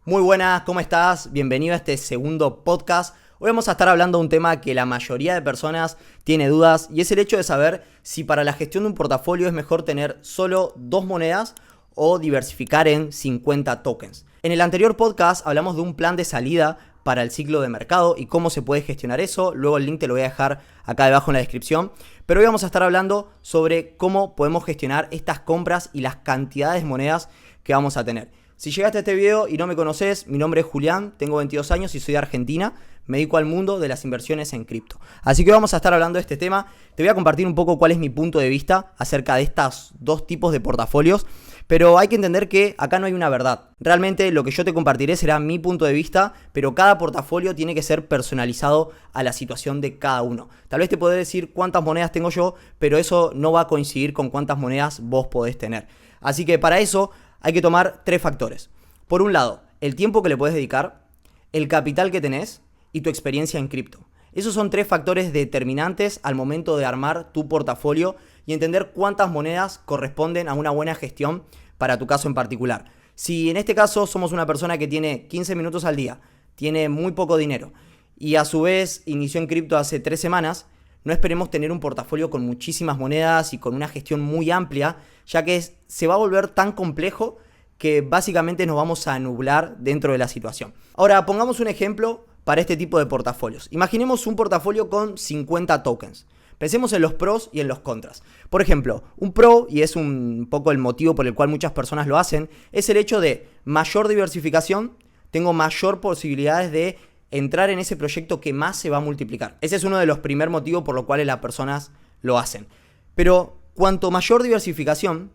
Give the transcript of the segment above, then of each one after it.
Muy buenas, ¿cómo estás? Bienvenido a este segundo podcast. Hoy vamos a estar hablando de un tema que la mayoría de personas tiene dudas y es el hecho de saber si para la gestión de un portafolio es mejor tener solo dos monedas o diversificar en 50 tokens. En el anterior podcast hablamos de un plan de salida para el ciclo de mercado y cómo se puede gestionar eso. Luego el link te lo voy a dejar acá debajo en la descripción. Pero hoy vamos a estar hablando sobre cómo podemos gestionar estas compras y las cantidades de monedas que vamos a tener. Si llegaste a este video y no me conoces, mi nombre es Julián, tengo 22 años y soy de Argentina. Me dedico al mundo de las inversiones en cripto. Así que vamos a estar hablando de este tema. Te voy a compartir un poco cuál es mi punto de vista acerca de estos dos tipos de portafolios. Pero hay que entender que acá no hay una verdad. Realmente lo que yo te compartiré será mi punto de vista, pero cada portafolio tiene que ser personalizado a la situación de cada uno. Tal vez te podré decir cuántas monedas tengo yo, pero eso no va a coincidir con cuántas monedas vos podés tener. Así que para eso hay que tomar tres factores. Por un lado, el tiempo que le puedes dedicar, el capital que tenés y tu experiencia en cripto. Esos son tres factores determinantes al momento de armar tu portafolio y entender cuántas monedas corresponden a una buena gestión para tu caso en particular. Si en este caso somos una persona que tiene 15 minutos al día, tiene muy poco dinero y a su vez inició en cripto hace 3 semanas, no esperemos tener un portafolio con muchísimas monedas y con una gestión muy amplia, ya que se va a volver tan complejo que básicamente nos vamos a nublar dentro de la situación. Ahora, pongamos un ejemplo para este tipo de portafolios. Imaginemos un portafolio con 50 tokens. Pensemos en los pros y en los contras. Por ejemplo, un pro, y es un poco el motivo por el cual muchas personas lo hacen, es el hecho de mayor diversificación, tengo mayor posibilidades de entrar en ese proyecto que más se va a multiplicar. Ese es uno de los primeros motivos por los cuales las personas lo hacen. Pero cuanto mayor diversificación,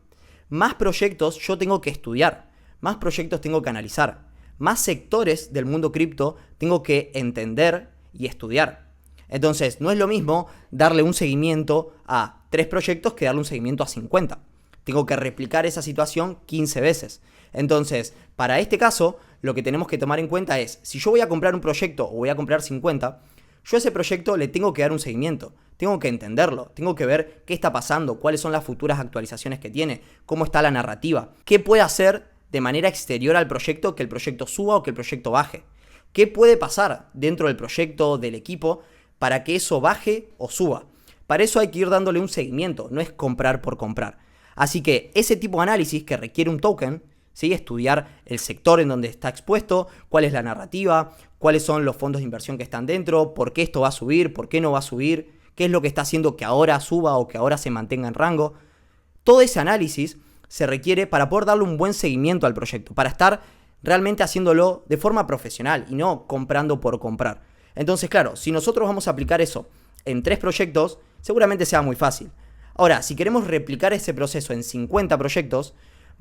más proyectos yo tengo que estudiar, más proyectos tengo que analizar, más sectores del mundo cripto tengo que entender y estudiar. Entonces, no es lo mismo darle un seguimiento a 3 proyectos que darle un seguimiento a 50. Tengo que replicar esa situación 15 veces. Entonces, para este caso, lo que tenemos que tomar en cuenta es, si yo voy a comprar un proyecto o voy a comprar 50, yo a ese proyecto le tengo que dar un seguimiento. Tengo que entenderlo, tengo que ver qué está pasando, cuáles son las futuras actualizaciones que tiene, cómo está la narrativa, qué puede hacer de manera exterior al proyecto que el proyecto suba o que el proyecto baje. ¿Qué puede pasar dentro del proyecto, del equipo, para que eso baje o suba? Para eso hay que ir dándole un seguimiento, no es comprar por comprar. Así que ese tipo de análisis que requiere un token, ¿sí? Estudiar el sector en donde está expuesto, cuál es la narrativa, cuáles son los fondos de inversión que están dentro, por qué esto va a subir, por qué no va a subir, qué es lo que está haciendo que ahora suba o que ahora se mantenga en rango. Todo ese análisis se requiere para poder darle un buen seguimiento al proyecto, para estar realmente haciéndolo de forma profesional y no comprando por comprar. Entonces, claro, si nosotros vamos a aplicar eso en 3 proyectos, seguramente sea muy fácil. Ahora, si queremos replicar ese proceso en 50 proyectos,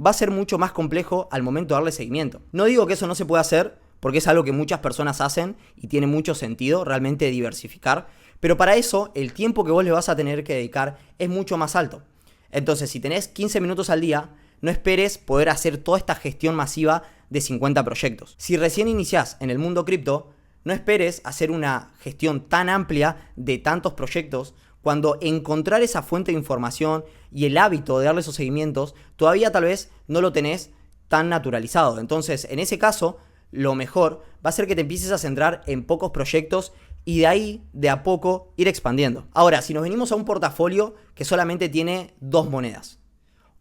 va a ser mucho más complejo al momento de darle seguimiento. No digo que eso no se pueda hacer, porque es algo que muchas personas hacen y tiene mucho sentido realmente diversificar, pero para eso el tiempo que vos le vas a tener que dedicar es mucho más alto. Entonces, si tenés 15 minutos al día, no esperes poder hacer toda esta gestión masiva de 50 proyectos. Si recién iniciás en el mundo cripto, no esperes hacer una gestión tan amplia de tantos proyectos cuando encontrar esa fuente de información y el hábito de darle esos seguimientos todavía tal vez no lo tenés tan naturalizado. Entonces, en ese caso, lo mejor va a ser que te empieces a centrar en pocos proyectos y de ahí, de a poco, ir expandiendo. Ahora, si nos venimos a un portafolio que solamente tiene 2 monedas.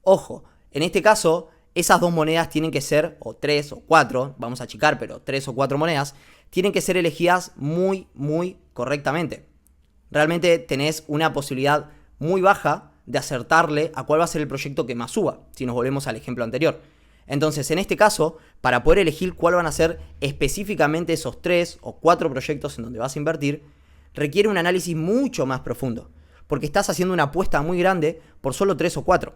Ojo, en este caso, esas 2 monedas tienen que ser, o 3 o 4, vamos a achicar, pero 3 o 4 monedas, tienen que ser elegidas muy correctamente. Realmente tenés una posibilidad muy baja de acertarle a cuál va a ser el proyecto que más suba, si nos volvemos al ejemplo anterior. Entonces, en este caso, para poder elegir cuál van a ser específicamente esos 3 o 4 proyectos en donde vas a invertir, requiere un análisis mucho más profundo, porque estás haciendo una apuesta muy grande por solo 3 o 4.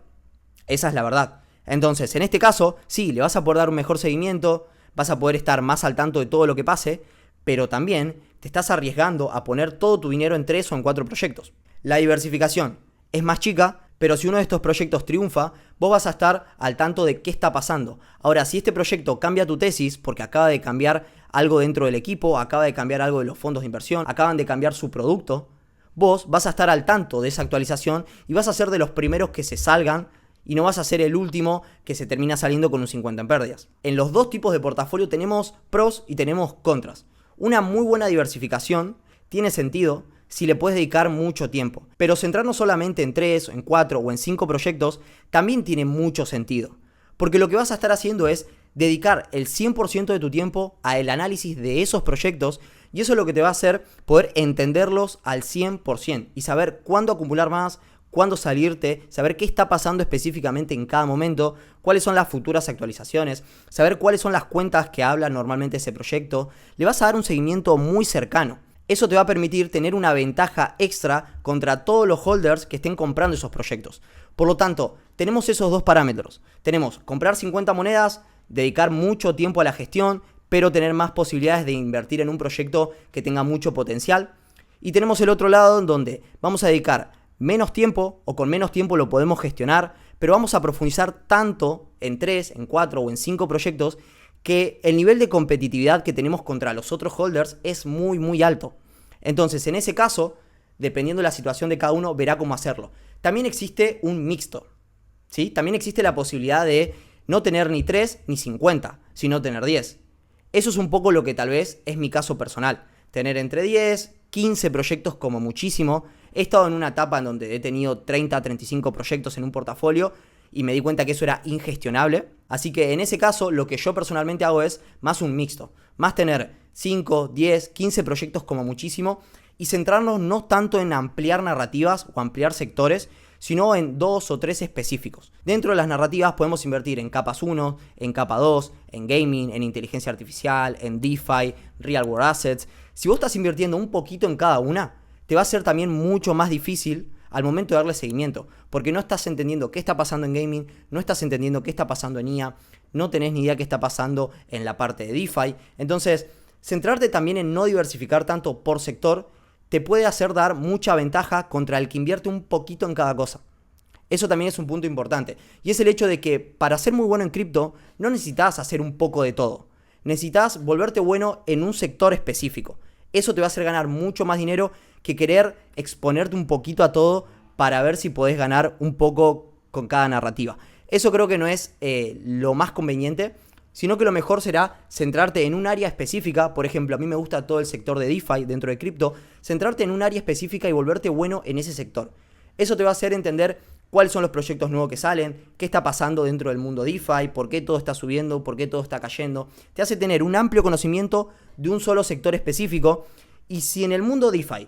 Esa es la verdad. Entonces, en este caso, sí, le vas a poder dar un mejor seguimiento, vas a poder estar más al tanto de todo lo que pase, pero también te estás arriesgando a poner todo tu dinero en 3 o en 4 proyectos. La diversificación es más chica, pero si uno de estos proyectos triunfa, vos vas a estar al tanto de qué está pasando. Ahora, si este proyecto cambia tu tesis, porque acaba de cambiar algo dentro del equipo, acaba de cambiar algo de los fondos de inversión, acaban de cambiar su producto, vos vas a estar al tanto de esa actualización y vas a ser de los primeros que se salgan Y no vas a ser el último que se termina saliendo con un 50 en pérdidas. En los dos tipos de portafolio tenemos pros y tenemos contras. Una muy buena diversificación tiene sentido si le puedes dedicar mucho tiempo. Pero centrarnos solamente en 3, en 4 o en 5 proyectos también tiene mucho sentido. Porque lo que vas a estar haciendo es dedicar el 100% de tu tiempo al análisis de esos proyectos, y eso es lo que te va a hacer poder entenderlos al 100% y saber cuándo acumular más, cuándo salirte, saber qué está pasando específicamente en cada momento, cuáles son las futuras actualizaciones, saber cuáles son las cuentas que habla normalmente ese proyecto. Le vas a dar un seguimiento muy cercano. Eso te va a permitir tener una ventaja extra contra todos los holders que estén comprando esos proyectos. Por lo tanto, tenemos esos dos parámetros. Tenemos comprar 50 monedas, dedicar mucho tiempo a la gestión, pero tener más posibilidades de invertir en un proyecto que tenga mucho potencial. Y tenemos el otro lado en donde vamos a dedicar menos tiempo, o con menos tiempo lo podemos gestionar, pero vamos a profundizar tanto en 3, en 4 o en 5 proyectos que el nivel de competitividad que tenemos contra los otros holders es muy alto. Entonces, en ese caso, dependiendo de la situación de cada uno, verá cómo hacerlo. También existe un mixto, ¿sí? También existe la posibilidad de no tener ni 3 ni 50, sino tener 10. Eso es un poco lo que tal vez es mi caso personal. Tener entre 10, 15 proyectos como muchísimo. He estado en una etapa en donde he tenido 30, 35 proyectos en un portafolio y me di cuenta que eso era ingestionable. Así que en ese caso lo que yo personalmente hago es más un mixto. Más tener 5, 10, 15 proyectos como muchísimo y centrarnos no tanto en ampliar narrativas o ampliar sectores, sino en 2 o 3 específicos. Dentro de las narrativas podemos invertir en capas 1, en capa 2, en gaming, en inteligencia artificial, en DeFi, Real World Assets. Si vos estás invirtiendo un poquito en cada una, te va a ser también mucho más difícil al momento de darle seguimiento, porque no estás entendiendo qué está pasando en gaming, no estás entendiendo qué está pasando en IA, no tenés ni idea qué está pasando en la parte de DeFi. Entonces, centrarte también en no diversificar tanto por sector te puede hacer dar mucha ventaja contra el que invierte un poquito en cada cosa. Eso también es un punto importante, y es el hecho de que para ser muy bueno en cripto no necesitas hacer un poco de todo. Necesitas volverte bueno en un sector específico. Eso te va a hacer ganar mucho más dinero que querer exponerte un poquito a todo para ver si podés ganar un poco con cada narrativa. Eso creo que no es lo más conveniente, sino que lo mejor será centrarte en un área específica. Por ejemplo, a mí me gusta todo el sector de DeFi dentro de cripto, centrarte en un área específica y volverte bueno en ese sector. Eso te va a hacer entender cuáles son los proyectos nuevos que salen, qué está pasando dentro del mundo DeFi, por qué todo está subiendo, por qué todo está cayendo. Te hace tener un amplio conocimiento de un solo sector específico. Y si en el mundo DeFi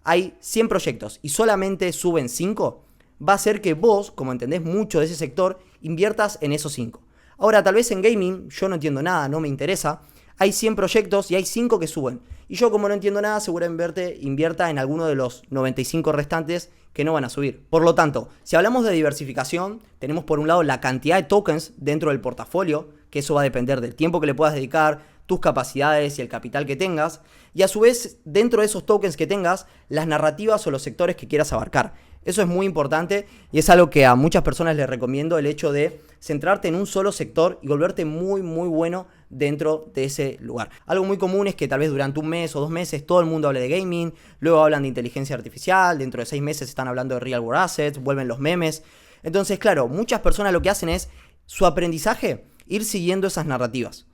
hay 100 proyectos y solamente suben 5, va a hacer que vos, como entendés mucho de ese sector, inviertas en esos 5. Ahora, tal vez en gaming yo no entiendo nada, no me interesa. Hay 100 proyectos y hay 5 que suben. Y yo, como no entiendo nada, seguramente invierta en alguno de los 95 restantes que no van a subir. Por lo tanto, si hablamos de diversificación, tenemos por un lado la cantidad de tokens dentro del portafolio, que eso va a depender del tiempo que le puedas dedicar, tus capacidades y el capital que tengas, y a su vez, dentro de esos tokens que tengas, las narrativas o los sectores que quieras abarcar. Eso es muy importante y es algo que a muchas personas les recomiendo, el hecho de centrarte en un solo sector y volverte muy bueno dentro de ese lugar. Algo muy común es que tal vez durante un mes o 2 meses todo el mundo hable de gaming, luego hablan de inteligencia artificial, dentro de 6 meses están hablando de Real World Assets, vuelven los memes. Entonces, claro, muchas personas lo que hacen es su aprendizaje, ir siguiendo esas narrativas.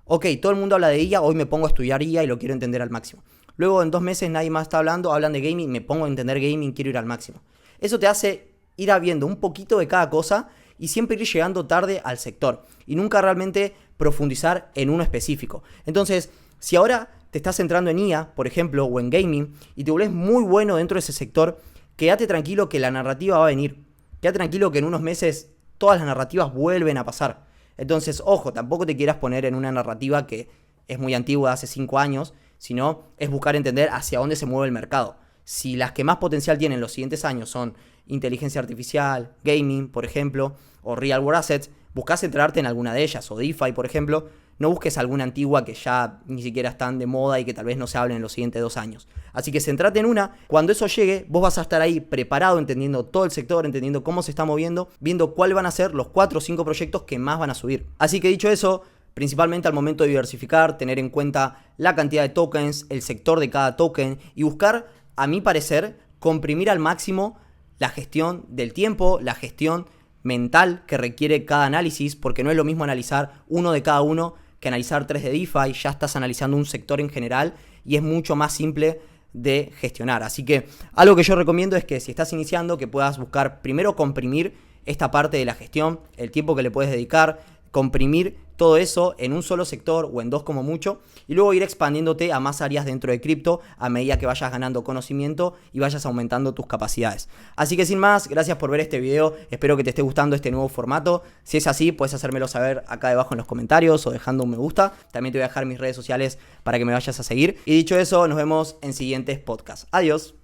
Ok, todo el mundo habla de IA, hoy me pongo a estudiar IA y lo quiero entender al máximo. Luego en 2 meses nadie más está hablando, hablan de gaming, me pongo a entender gaming, quiero ir al máximo. Eso te hace ir habiendo un poquito de cada cosa y siempre ir llegando tarde al sector y nunca realmente profundizar en uno específico. Entonces, si ahora te estás centrando en IA, por ejemplo, o en gaming y te volvés muy bueno dentro de ese sector, quédate tranquilo que la narrativa va a venir. Quédate tranquilo que en unos meses todas las narrativas vuelven a pasar. Entonces, ojo, tampoco te quieras poner en una narrativa que es muy antigua, hace 5 años, sino es buscar entender hacia dónde se mueve el mercado. Si las que más potencial tienen los siguientes años son inteligencia artificial, gaming, por ejemplo, o Real World Assets, buscás centrarte en alguna de ellas, o DeFi, por ejemplo. No busques alguna antigua que ya ni siquiera están de moda y que tal vez no se hable en los siguientes 2 años. Así que centrate en una. Cuando eso llegue, vos vas a estar ahí preparado, entendiendo todo el sector, entendiendo cómo se está moviendo, viendo cuáles van a ser los 4 o 5 proyectos que más van a subir. Así que dicho eso, principalmente al momento de diversificar, tener en cuenta la cantidad de tokens, el sector de cada token y buscar, a mi parecer, comprimir al máximo la gestión del tiempo, la gestión mental que requiere cada análisis, porque no es lo mismo analizar uno de cada uno que analizar 3 de DeFi. Ya estás analizando un sector en general y es mucho más simple de gestionar. Así que algo que yo recomiendo es que si estás iniciando, que puedas buscar primero comprimir esta parte de la gestión, el tiempo que le puedes dedicar, comprimir todo eso en un solo sector o en dos como mucho, y luego ir expandiéndote a más áreas dentro de cripto a medida que vayas ganando conocimiento y vayas aumentando tus capacidades. Así que sin más, gracias por ver este video, espero que te esté gustando este nuevo formato. Si es así, puedes hacérmelo saber acá debajo en los comentarios o dejando un me gusta. También te voy a dejar mis redes sociales para que me vayas a seguir. Y dicho eso, nos vemos en siguientes podcasts. Adiós.